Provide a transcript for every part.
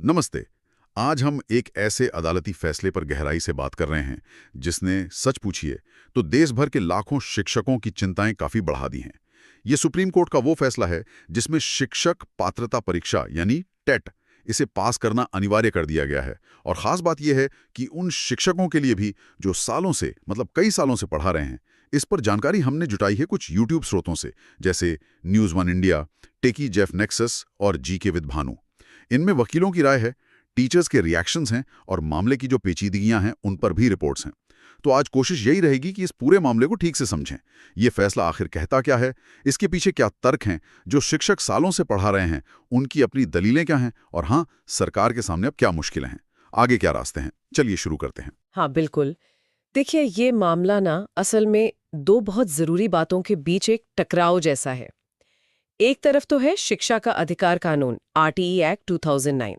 नमस्ते। आज हम एक ऐसे अदालती फैसले पर गहराई से बात कर रहे हैं जिसने सच पूछिए तो देश भर के लाखों शिक्षकों की चिंताएं काफी बढ़ा दी हैं। ये सुप्रीम कोर्ट का वो फैसला है जिसमें शिक्षक पात्रता परीक्षा यानी टेट इसे पास करना अनिवार्य कर दिया गया है। और खास बात यह है कि उन शिक्षकों के लिए भी जो सालों से कई सालों से पढ़ा रहे हैं। इस पर जानकारी हमने जुटाई है कुछ यूट्यूब स्रोतों से, जैसे न्यूज़ वन इंडिया, टेकी जेफ नेक्सस और जीके विद भानु। इनमें वकीलों की राय है, टीचर्स के रिएक्शंस हैं और मामले की जो पेचीदगियां हैं उन पर भी रिपोर्ट्स हैं। तो आज कोशिश यही रहेगी कि इस पूरे मामले को ठीक से समझें। ये फैसला आखिर कहता क्या है, इसके पीछे क्या तर्क हैं, जो शिक्षक सालों से पढ़ा रहे हैं उनकी अपनी दलीलें क्या हैं, और हाँ, सरकार के सामने अब क्या मुश्किलें हैं, आगे क्या रास्ते हैं। चलिए शुरू करते हैं। हाँ, बिल्कुल। देखिए, ये मामला ना असल में दो बहुत ज़रूरी बातों के बीच एक टकराव जैसा है। एक तरफ तो है शिक्षा का अधिकार कानून आरटीई एक्ट 2009।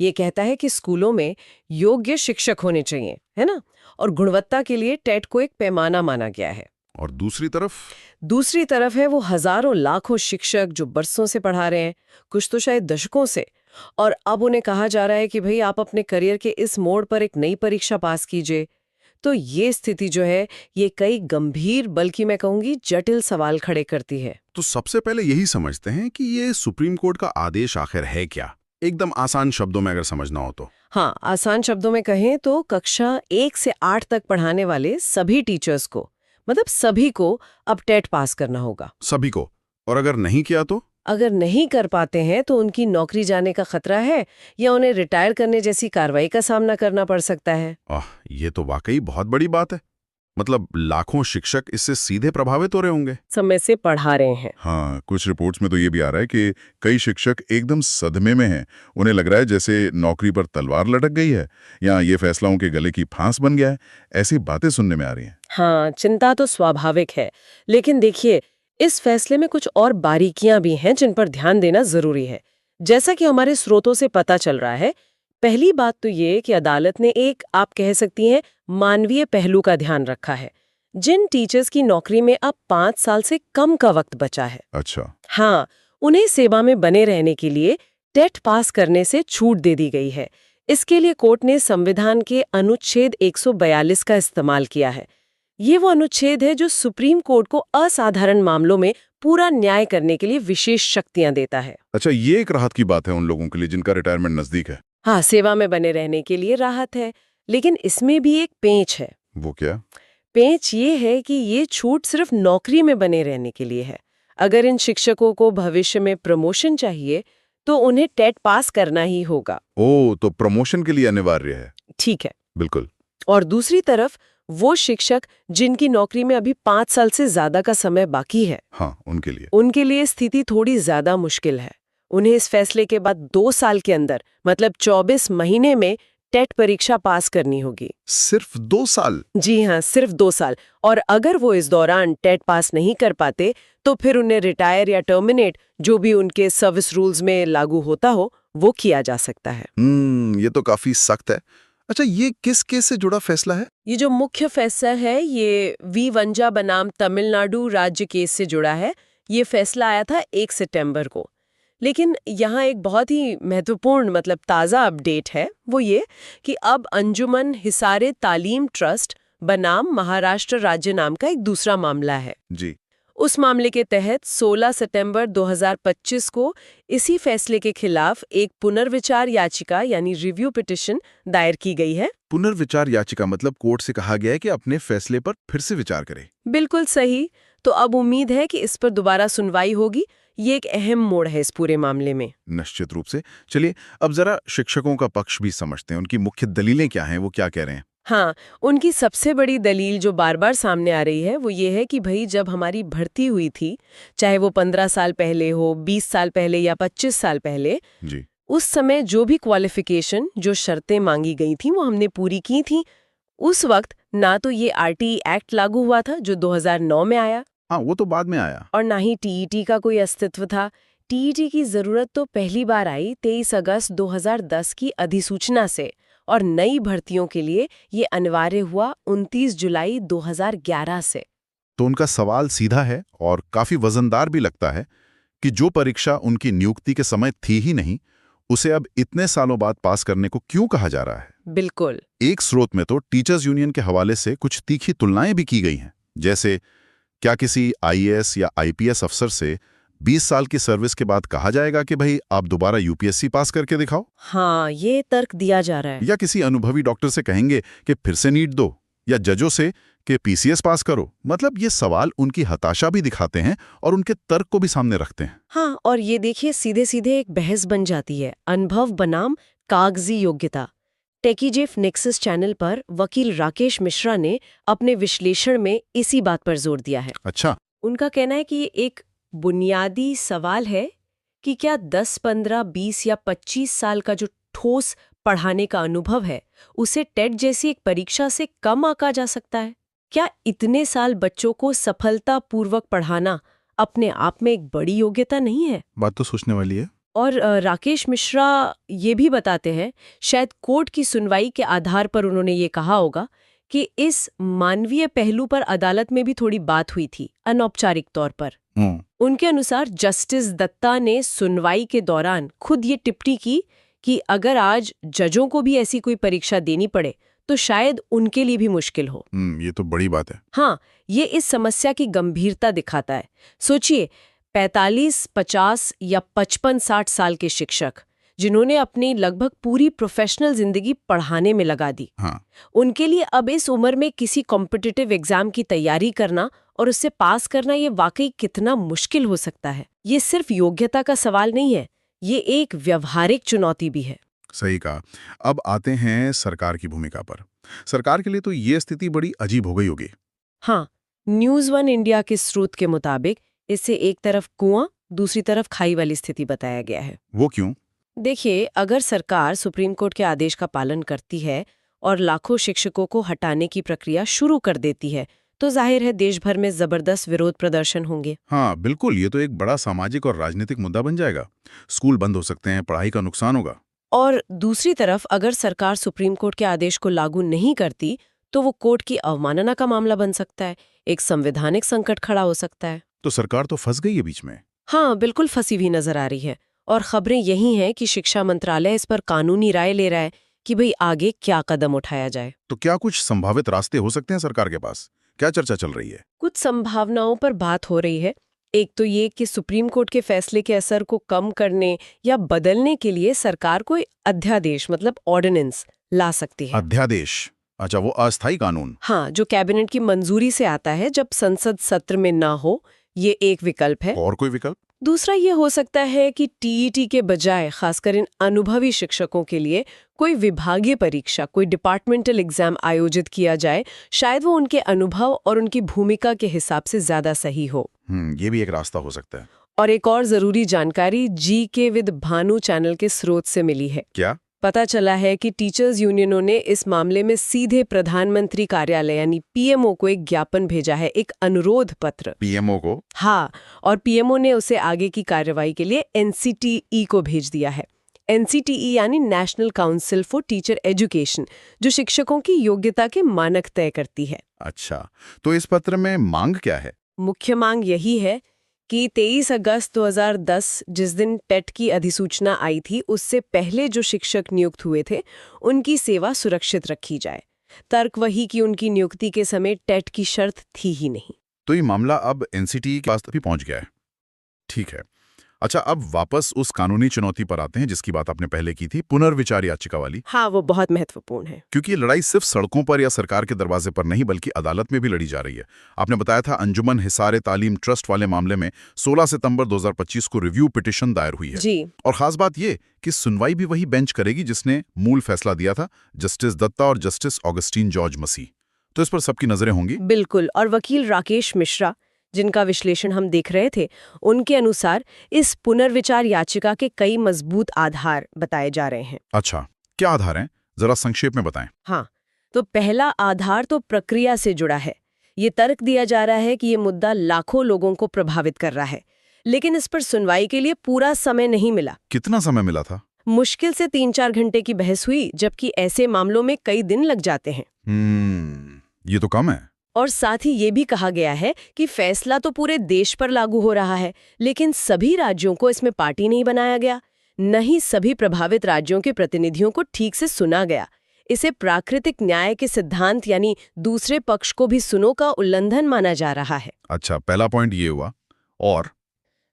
ये कहता है कि स्कूलों में योग्य शिक्षक होने चाहिए, है ना? और गुणवत्ता के लिए टेट को एक पैमाना माना गया है। और दूसरी तरफ है वो हजारों लाखों शिक्षक जो बरसों से पढ़ा रहे हैं, कुछ तो शायद दशकों से, और अब उन्हें कहा जा रहा है कि भाई आप अपने करियर के इस मोड़ पर एक नई परीक्षा पास कीजिए। तो ये स्थिति जो है, ये कई गंभीर, बल्कि मैं कहूंगी जटिल सवाल खड़े करती है। तो सबसे पहले यही समझते हैं कि ये सुप्रीम कोर्ट का आदेश आखिर है क्या, एकदम आसान शब्दों में अगर समझना हो तो। हाँ, आसान शब्दों में कहें तो कक्षा 1 से 8 तक पढ़ाने वाले सभी टीचर्स को, मतलब सभी को अब टेट पास करना होगा। सभी को? और अगर नहीं किया तो? अगर नहीं कर पाते हैं तो उनकी नौकरी जाने का खतरा है या उन्हें रिटायर करने जैसी कार्रवाई का सामना करना पड़ सकता है। ये तो वाकई बहुत बड़ी बात है। मतलब लाखों शिक्षक इससे सीधे प्रभावित हो रहे होंगे। समय से पढ़ा रहे हैं। हाँ, कुछ रिपोर्ट्स में तो ये भी आ रहा है कि कई शिक्षक एकदम सदमे में हैं। उन्हें लग रहा है जैसे नौकरी पर तलवार लटक गई है या ये फैसला उनके गले की फांस बन गया है। ऐसी बातें सुनने में आ रही हैं। हाँ, चिंता तो स्वाभाविक है, लेकिन देखिए, इस फैसले में कुछ और बारीकियां भी हैं जिन पर ध्यान देना जरूरी है। जैसा कि हमारे स्रोतों से पता चल रहा है, पहली बात तो ये कि अदालत ने एक, आप कह सकती हैं, मानवीय पहलू का ध्यान रखा है। जिन टीचर्स की नौकरी में अब 5 साल से कम का वक्त बचा है, अच्छा। हाँ, उन्हें सेवा में बने रहने के लिए टेट पास करने से छूट दे दी गई है। इसके लिए कोर्ट ने संविधान के अनुच्छेद 142 का इस्तेमाल किया है। ये वो अनुच्छेद है जो सुप्रीम कोर्ट को असाधारण मामलों में पूरा न्याय करने के लिए विशेष शक्तियां देता है। अच्छा, ये एक राहत की बात है उन लोगों के लिए जिनका रिटायरमेंट नजदीक है। हाँ, सेवा में बने रहने के लिए राहत है, लेकिन इसमें भी एक पेंच है। वो क्या? पेंच ये है कि ये छूट सिर्फ नौकरी में बने रहने के लिए है। अगर इन शिक्षकों को भविष्य में प्रमोशन चाहिए तो उन्हें टेट पास करना ही होगा। तो प्रमोशन के लिए अनिवार्य है। ठीक है, बिल्कुल। और दूसरी तरफ वो शिक्षक जिनकी नौकरी में अभी 5 साल से ज्यादा का समय बाकी है, हाँ, उनके लिए स्थिति थोड़ी ज्यादा मुश्किल है। उन्हें इस फैसले के बाद 2 साल के अंदर, मतलब 24 महीने में टेट परीक्षा पास करनी होगी। सिर्फ 2 साल? जी हाँ, सिर्फ 2 साल। और अगर वो इस दौरान टेट पास नहीं कर पाते तो फिर उन्हें रिटायर या टर्मिनेट, जो भी उनके सर्विस रूल्स में लागू होता हो, वो किया जा सकता है। ये तो काफी सख्त है। अच्छा, ये किस केस से जुड़ा फैसला है? ये जो मुख्य फैसला है, ये वी1 बनाम तमिलनाडु राज्य केस से जुड़ा है। ये फैसला आया था 1 सितंबर को। लेकिन यहाँ एक बहुत ही महत्वपूर्ण, मतलब ताज़ा अपडेट है, वो ये कि अब अंजुमन हिसारे तालीम ट्रस्ट बनाम महाराष्ट्र राज्य नाम का एक दूसरा मामला है। जी। उस मामले के तहत 16 सितंबर 2025 को इसी फैसले के खिलाफ एक पुनर्विचार याचिका यानी रिव्यू पिटिशन दायर की गई है। पुनर्विचार याचिका मतलब कोर्ट से कहा गया है कि अपने फैसले पर फिर से विचार करे। बिल्कुल सही। तो अब उम्मीद है कि इस पर दोबारा सुनवाई होगी। ये एक अहम मोड़ है इस पूरे मामले में। निश्चित रूप से। चलिए अब जरा शिक्षकों का पक्ष भी समझते हैं। उनकी मुख्य दलीलें क्या हैं, वो क्या कह रहे हैं? हाँ, उनकी सबसे बड़ी दलील जो बार बार सामने आ रही है वो ये है कि भाई, जब हमारी भर्ती हुई थी, चाहे वो 15 साल पहले हो, 20 साल पहले या 25 साल पहले, जी, उस समय जो भी क्वालिफिकेशन, जो शर्तें मांगी गई थी, वो हमने पूरी की थी। उस वक्त ना तो ये आरटीई एक्ट लागू हुआ था जो 2009 में आया, हाँ, वो तो बाद में आया, और ना ही टीईटी का कोई अस्तित्व था। टीईटी की जरूरत तो पहली बार आई 23 अगस्त 2010 की अधिसूचना से, और नई भर्तियों के लिए ये अनिवार्य हुआ 29 जुलाई 2011 से। तो उनका सवाल सीधा है और काफी वजनदार भी लगता है कि जो परीक्षा उनकी नियुक्ति के समय थी ही नहीं, उसे अब इतने सालों बाद पास करने को क्यों कहा जा रहा है? बिल्कुल। एक स्रोत में तो टीचर्स यूनियन के हवाले से कुछ तीखी तुलनाएं भी की गई हैं। जैसे क्या किसी आईएएस या आईपीएस अफसर से 20 साल की सर्विस के बाद कहा जाएगा कि भाई आप दोबारा यूपीएससी पास करके दिखाओ? हाँ, ये तर्क दिया जा रहा है। या किसी अनुभवी डॉक्टर से कहेंगे कि फिर से नीट दो, या जजों से कि पीसीएस पास करो? मतलब ये सवाल उनकी हताशा भी दिखाते हैं और उनके तर्क को भी सामने रखते हैं। हाँ, और ये देखिए सीधे सीधे एक बहस बन जाती है, अनुभव बनाम कागजी योग्यता। टेकीजेफ नेक्सस चैनल पर वकील राकेश मिश्रा ने अपने विश्लेषण में इसी बात पर जोर दिया है। अच्छा। उनका कहना है कि ये एक बुनियादी सवाल है कि क्या 10, 15, 20 या 25 साल का जो ठोस पढ़ाने का अनुभव है उसे टेट जैसी एक परीक्षा से कम आंका जा सकता है? क्या इतने साल बच्चों को सफलतापूर्वक पढ़ाना अपने आप में एक बड़ी योग्यता नहीं है? बात तो सोचने वाली है। और राकेश मिश्रा ये भी बताते हैं, शायद कोर्ट की सुनवाई के आधार पर उन्होंने ये कहा होगा कि इस मानवीय पहलू पर अदालत में भी थोड़ी बात हुई थी, अनौपचारिक तौर पर। उनके अनुसार जस्टिस दत्ता ने सुनवाई के दौरान खुद ये टिप्पणी की कि अगर आज जजों को भी ऐसी कोई परीक्षा देनी पड़े तो शायद उनके लिए भी मुश्किल हो। ये तो बड़ी बात है। हाँ, ये इस समस्या की गंभीरता दिखाता है। सोचिए, 45, 50 या 55-60 साल के शिक्षक जिन्होंने अपनी लगभग पूरी प्रोफेशनल जिंदगी पढ़ाने में लगा दी, हाँ। उनके लिए अब इस उम्र में किसी कॉम्पिटिटिव एग्जाम की तैयारी करना और उससे पास करना ये वाकई कितना मुश्किल हो सकता है। ये सिर्फ योग्यता का सवाल नहीं है, ये एक व्यवहारिक चुनौती भी है। सही कहा। अब आते हैं सरकार की भूमिका पर। सरकार के लिए तो ये स्थिति बड़ी अजीब हो गई होगी। हाँ, न्यूज़ वन इंडिया के स्रोत के मुताबिक इसे एक तरफ कुआं, दूसरी तरफ खाई वाली स्थिति बताया गया है। वो क्यों? देखिए, अगर सरकार सुप्रीम कोर्ट के आदेश का पालन करती है और लाखों शिक्षकों को हटाने की प्रक्रिया शुरू कर देती है, तो जाहिर है देश भर में जबरदस्त विरोध प्रदर्शन होंगे। हाँ बिल्कुल, ये तो एक बड़ा सामाजिक और राजनीतिक मुद्दा बन जाएगा। स्कूल बंद हो सकते हैं, पढ़ाई का नुकसान होगा। और दूसरी तरफ अगर सरकार सुप्रीम कोर्ट के आदेश को लागू नहीं करती तो वो कोर्ट की अवमानना का मामला बन सकता है, एक संवैधानिक संकट खड़ा हो सकता है। तो सरकार तो फंस गई है बीच में। हाँ, बिल्कुल फंसी हुई नजर आ रही है। और खबरें यही हैं कि शिक्षा मंत्रालय इस पर कानूनी राय ले रहा है कि भाई आगे क्या कदम उठाया जाए। तो क्या कुछ संभावित रास्ते हो सकते हैं सरकार के पास? क्या चर्चा चल रही है? कुछ संभावनाओं पर बात हो रही है। एक तो ये कि सुप्रीम कोर्ट के फैसले के असर को कम करने या बदलने के लिए सरकार कोई अध्यादेश मतलब ऑर्डिनेंस ला सकती है। अध्यादेश? अच्छा, वो अस्थायी कानून। हाँ, जो कैबिनेट की मंजूरी से आता है जब संसद सत्र में ना हो, ये एक विकल्प है। और कोई विकल्प? दूसरा ये हो सकता है कि टीईटी के बजाय खासकर इन अनुभवी शिक्षकों के लिए कोई विभागीय परीक्षा, कोई डिपार्टमेंटल एग्जाम आयोजित किया जाए। शायद वो उनके अनुभव और उनकी भूमिका के हिसाब से ज्यादा सही हो। ये भी एक रास्ता हो सकता है। और एक और जरूरी जानकारी जीके विद भानु चैनल के स्रोत से मिली है। क्या? पता चला है कि टीचर्स यूनियनों ने इस मामले में सीधे प्रधानमंत्री कार्यालय यानी पीएमओ को एक ज्ञापन भेजा है, एक अनुरोध पत्र। पीएमओ को? हाँ, और पीएमओ ने उसे आगे की कार्रवाई के लिए एनसीटीई को भेज दिया है। एनसीटीई यानी national council for teacher education, जो शिक्षकों की योग्यता के मानक तय करती है। अच्छा, तो इस पत्र में मांग क्या है? मुख्य मांग यही है कि 23 अगस्त 2010 जिस दिन टेट की अधिसूचना आई थी, उससे पहले जो शिक्षक नियुक्त हुए थे उनकी सेवा सुरक्षित रखी जाए। तर्क वही कि उनकी नियुक्ति के समय टेट की शर्त थी ही नहीं। तो ये मामला अब एनसीटीई के पास भी पहुंच गया है। ठीक है। अच्छा, अब वापस उस कानूनी चुनौती पर आते हैं जिसकी बात आपने पहले की थी, पुनर्विचार याचिका वाली। हाँ, वो बहुत महत्वपूर्ण है, क्योंकि ये लड़ाई सिर्फ सड़कों पर या सरकार के दरवाजे पर नहीं बल्कि अदालत में भी लड़ी जा रही है। आपने बताया था अंजुमन हिसारे तालीम ट्रस्ट वाले मामले में 16 सितंबर 2025 को रिव्यू पिटीशन दायर हुई है जी। और खास बात ये कि सुनवाई भी वही बेंच करेगी जिसने मूल फैसला दिया था, जस्टिस दत्ता और जस्टिस ऑगस्टीन जॉर्ज मसी। तो इस पर सबकी नजरें होंगी। बिल्कुल। और वकील राकेश मिश्रा, जिनका विश्लेषण हम देख रहे थे, उनके अनुसार इस पुनर्विचार याचिका के कई मजबूत आधार बताए जा रहे हैं। अच्छा, क्या आधार हैं? जरा संक्षेप में बताएं। हाँ, तो पहला आधार तो प्रक्रिया से जुड़ा है। ये तर्क दिया जा रहा है कि ये मुद्दा लाखों लोगों को प्रभावित कर रहा है, लेकिन इस पर सुनवाई के लिए पूरा समय नहीं मिला। कितना समय मिला था? मुश्किल से 3-4 घंटे की बहस हुई, जबकि ऐसे मामलों में कई दिन लग जाते हैं। ये तो कम है। और साथ ही ये भी कहा गया है कि फैसला तो पूरे देश पर लागू हो रहा है, लेकिन सभी राज्यों को इसमें पार्टी नहीं बनाया गया। न ही सभी प्रभावित राज्यों के प्रतिनिधियों को ठीक से सुना गया। इसे प्राकृतिक न्याय के सिद्धांत यानी दूसरे पक्ष को भी सुनो का उल्लंघन माना जा रहा है। अच्छा, पहला पॉइंट ये हुआ। और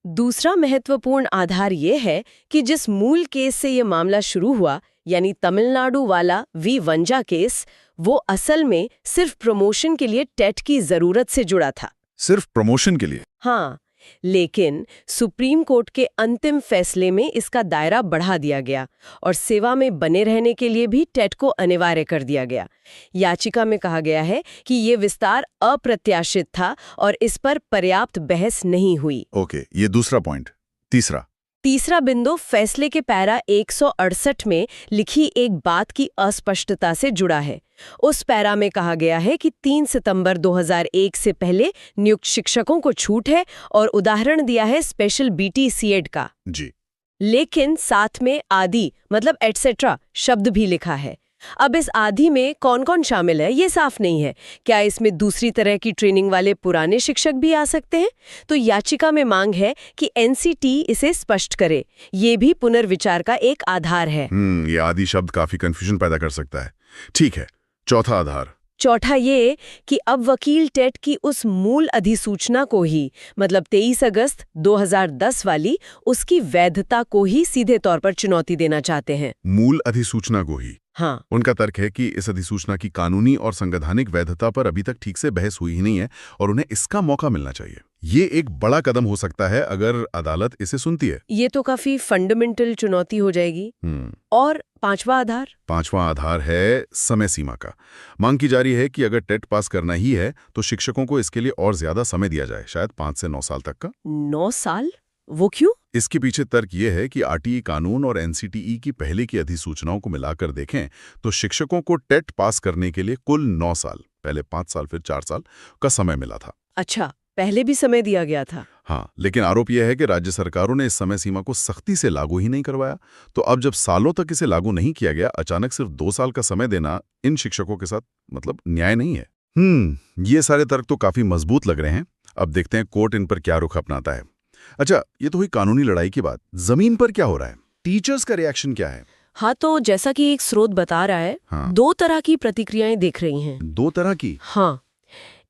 दूसरा महत्वपूर्ण आधार ये है कि जिस मूल केस से ये मामला शुरू हुआ, यानी तमिलनाडु वाला वी वंजा केस, वो असल में सिर्फ प्रमोशन के लिए टेट की जरूरत से जुड़ा था। सिर्फ प्रमोशन के लिए? हाँ, लेकिन सुप्रीम कोर्ट के अंतिम फैसले में इसका दायरा बढ़ा दिया गया और सेवा में बने रहने के लिए भी टेट को अनिवार्य कर दिया गया। याचिका में कहा गया है कि ये विस्तार अप्रत्याशित था और इस पर पर्याप्त बहस नहीं हुई। ओके, ये दूसरा पॉइंट। तीसरा बिंदु फैसले के पैरा 168 में लिखी एक बात की अस्पष्टता से जुड़ा है। उस पैरा में कहा गया है कि 3 सितंबर 2001 से पहले नियुक्त शिक्षकों को छूट है और उदाहरण दिया है स्पेशल बीटी सीएड का। जी। लेकिन साथ में आदि मतलब एटसेट्रा शब्द भी लिखा है। अब इस आदि में कौन कौन शामिल है ये साफ नहीं है। क्या इसमें दूसरी तरह की ट्रेनिंग वाले पुराने शिक्षक भी आ सकते हैं? तो याचिका में मांग है कि एनसीटी इसे स्पष्ट करे। ये भी पुनर्विचार का एक आधार है। ये आदि शब्द काफी कंफ्यूजन पैदा कर सकता है। ठीक है, चौथा आधार। चौथा ये कि अब वकील टेट की उस मूल अधिसूचना को ही, मतलब 23 अगस्त 2010 वाली, उसकी वैधता को ही सीधे तौर पर चुनौती देना चाहते हैं। मूल अधिसूचना को ही? हाँ। उनका तर्क है कि इस अधिसूचना की कानूनी और संवैधानिक वैधता पर अभी तक ठीक से बहस हुई ही नहीं है और उन्हें इसका मौका मिलना चाहिए। ये एक बड़ा कदम हो सकता है अगर अदालत इसे सुनती है। ये तो काफी फंडामेंटल चुनौती हो जाएगी। और पांचवा आधार है समय सीमा का। मांग की जा रही है कि अगर टेट पास करना ही है तो शिक्षकों को इसके लिए और ज्यादा समय दिया जाए, शायद 5 से 9 साल तक का। 9 साल? वो क्यों? इसके पीछे तर्क ये है कि आरटीई कानून और एनसीटीई की पहले की अधिसूचनाओं को मिलाकर देखें तो शिक्षकों को टेट पास करने के लिए कुल 9 साल, पहले 5 साल फिर 4 साल का समय मिला था। अच्छा, पहले भी समय दिया गया था। हाँ, लेकिन आरोप यह है कि राज्य सरकारों ने इस समय सीमा को सख्ती से लागू ही नहीं करवाया। तो अब जब सालों तक इसे लागू नहीं किया गया, अचानक सिर्फ 2 साल का समय देना इन शिक्षकों के साथ मतलब न्याय नहीं है। ये सारे तर्क तो काफी मजबूत लग रहे हैं। अब देखते हैं कोर्ट इन पर क्या रुख अपनाता है। अच्छा, ये तो हुई कानूनी लड़ाई की बात। जमीन पर क्या हो रहा है? टीचर्स का रिएक्शन क्या है? हाँ, तो जैसा कि एक स्रोत बता रहा है, हाँ। 2 तरह की प्रतिक्रियाएं दिख रही हैं। 2 तरह की? हाँ,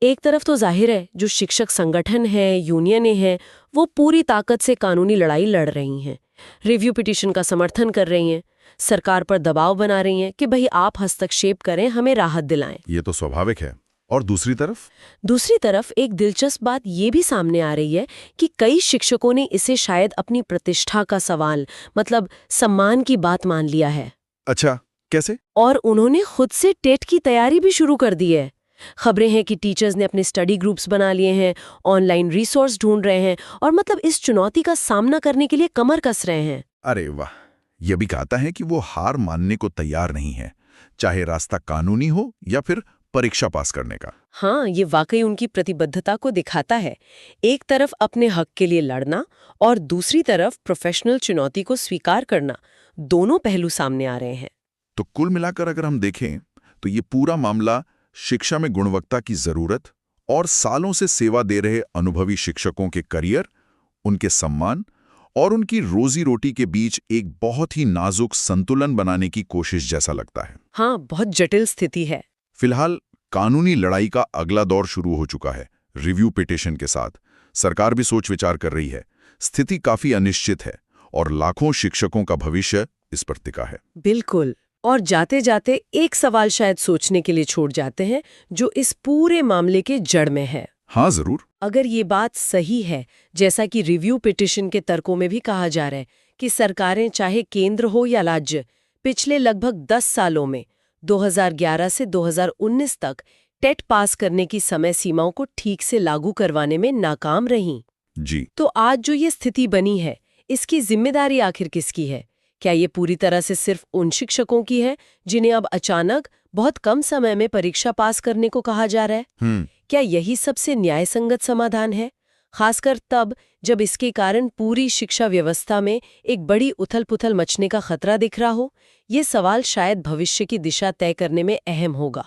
एक तरफ तो जाहिर है जो शिक्षक संगठन है, यूनियनें हैं, वो पूरी ताकत से कानूनी लड़ाई लड़ रही हैं, रिव्यू पिटीशन का समर्थन कर रही हैं, सरकार पर दबाव बना रही हैं कि भाई आप हस्तक्षेप करें, हमें राहत दिलाएं। ये तो स्वाभाविक है। और दूसरी तरफ एक दिलचस्प बात ये भी सामने आ रही है कि कई शिक्षकों ने इसे शायद अपनी प्रतिष्ठा का सवाल, मतलब सम्मान की बात मान लिया है। अच्छा, कैसे? और उन्होंने खुद से टेट की तैयारी भी शुरू कर दी है। खबरें हैं कि टीचर्स ने अपने स्टडी ग्रुप्स बना लिए हैं, ऑनलाइन रिसोर्स ढूंढ रहे हैं और मतलब इस चुनौती का सामना करने के लिए कमर कस रहे हैं। अरे वाह! यह भी कहता है कि वो हार मानने को तैयार नहीं है, चाहे रास्ता कानूनी हो या फिर परीक्षा पास करने का। हाँ, ये वाकई उनकी प्रतिबद्धता को दिखाता है। एक तरफ अपने हक के लिए लड़ना और दूसरी तरफ प्रोफेशनल चुनौती को स्वीकार करना, दोनों पहलू सामने आ रहे हैं। तो कुल मिलाकर अगर हम देखें तो ये पूरा मामला शिक्षा में गुणवत्ता की जरूरत और सालों से सेवा दे रहे अनुभवी शिक्षकों के करियर, उनके सम्मान और उनकी रोजी रोटी के बीच एक बहुत ही नाजुक संतुलन बनाने की कोशिश जैसा लगता है। हाँ, बहुत जटिल स्थिति है। फिलहाल कानूनी लड़ाई का अगला दौर शुरू हो चुका है, रिव्यू पिटीशन के साथ। सरकार भी सोच विचार कर रही है। स्थिति काफी अनिश्चित है और लाखों शिक्षकों का भविष्य इस पर टिका है। बिल्कुल। और जाते जाते एक सवाल शायद सोचने के लिए छोड़ जाते हैं, जो इस पूरे मामले के जड़ में है। हाँ, जरूर। अगर ये बात सही है, जैसा कि रिव्यू पिटीशन के तर्कों में भी कहा जा रहा है, कि सरकारें चाहे केंद्र हो या राज्य, पिछले लगभग 10 सालों में 2011 से 2019 तक टेट पास करने की समय सीमाओं को ठीक से लागू करवाने में नाकाम रहीं। जी। तो आज जो ये स्थिति बनी है, इसकी जिम्मेदारी आखिर किसकी है? क्या ये पूरी तरह से सिर्फ उन शिक्षकों की है जिन्हें अब अचानक बहुत कम समय में परीक्षा पास करने को कहा जा रहा है? क्या यही सबसे न्यायसंगत समाधान है, खासकर तब जब इसके कारण पूरी शिक्षा व्यवस्था में एक बड़ी उथल-पुथल मचने का खतरा दिख रहा हो? ये सवाल शायद भविष्य की दिशा तय करने में अहम होगा।